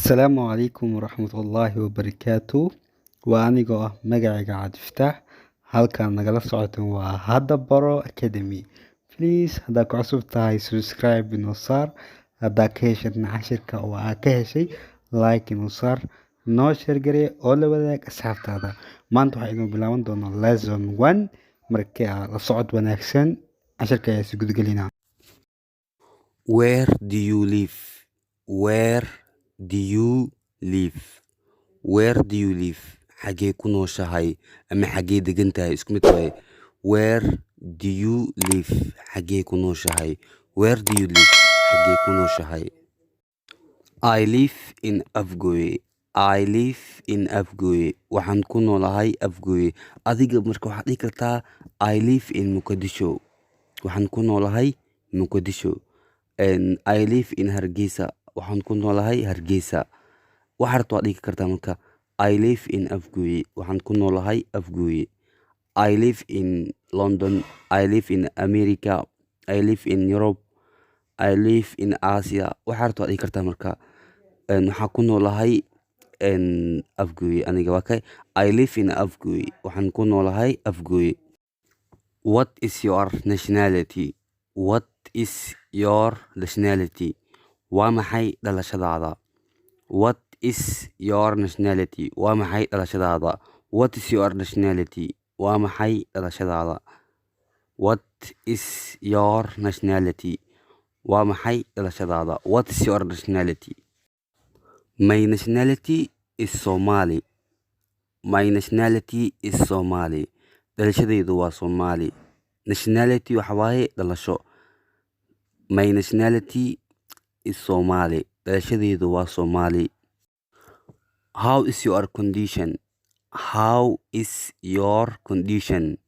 السلام عليكم ورحمة الله وبركاته وأنيقو مقعيقا عاد فتح halkan nagala socotan waa Hada Baro Academy. Please hadaa ku cusub tahay subscribe inoo saar, hadaa ka heshadna cashirka oo aa ka heshay like inoo saar, noo share garee oo la wadaag asxaabtaada. Maanta waxaa inoo bilaaban doonaa lesson 1 markaa la socod wanaagsan cashirka ayaa si gudgalinaa. Where do you live? Where do you live? Where do you live? Xagee ku nooshahay ama xagee degan tahay isku mid waye. Where do you live? Xagee ku nooshahay. Where do you live? Xagee ku nooshahay. I live in Afgoye. I live in Afgoye. Waxaan ku noolahay Afgoye. Adiga marka waxaad dhihi kartaa I live in Muqdisho. Waxaan ku noolahay Muqdisho. And I live in Hargeysa. Waxaan ku noolahay Hargeysa. Waxaad dhihi kartaa marka I live in Afgoye. Waxaan ku noolahay Afgoye. I live in London. I live in America. I live in Europe. I live in Asia. Waxaad dhihi kartaa marka waxaan ku noolahay Afgoye. Aniga waa kay I live in Afgoye. Waxaan ku noolahay Afgoye. What is your nationality? What is your nationality? Waa maxay dhalashadaada? What is your nationality? Waa maxay dhalashadaada? What is your nationality? Waa maxay dhalashadaada? What is your nationality? Waa maxay dhalashadaada? What is your nationality? My nationality is Somali. My nationality is Somali. Dhalashadaydu waa Somali. Nationality waxa waaye dhalasho. My nationality is Somali. Dhalashadaydu waa Somali. How is your condition? How is your condition?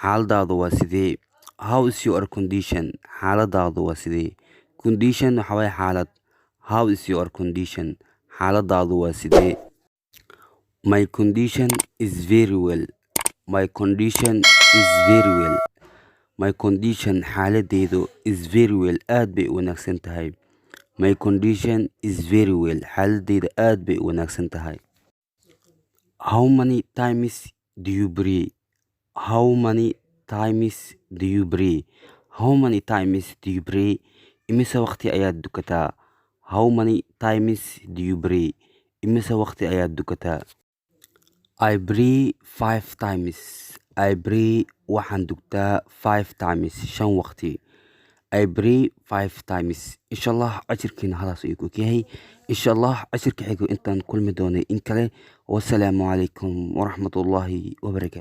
Xaaladaadu waa sidee? How is your condition? Xaaladaadu waa sidee? Condition waxa waaye xaalad. How is your condition? Xaaladaadu waa sidee? My condition is very well. My condition is very well. My condition xaaladeydu is very well. Aad bay u wanaagsan tahay. My condition is very well. Xaaladeyda aad bay u wanaagsan tahay. How many times do you pray? How many times do you pray? How many times do you pray? Imise waqti ayaad dukataa? How many times do you pray? Imise waqti ayaad dukataa? I pray 5 times. I pray waxaan dugtaa 5 times 5 waqti. I pray 5 times. Inshallah cashirkeena halaas ayuu ku yahay. Inshallah cashirka xigo intaan kulmi doonay in kale. Wassalaamu calaykum waraxmatullaahi wabarakaatuh.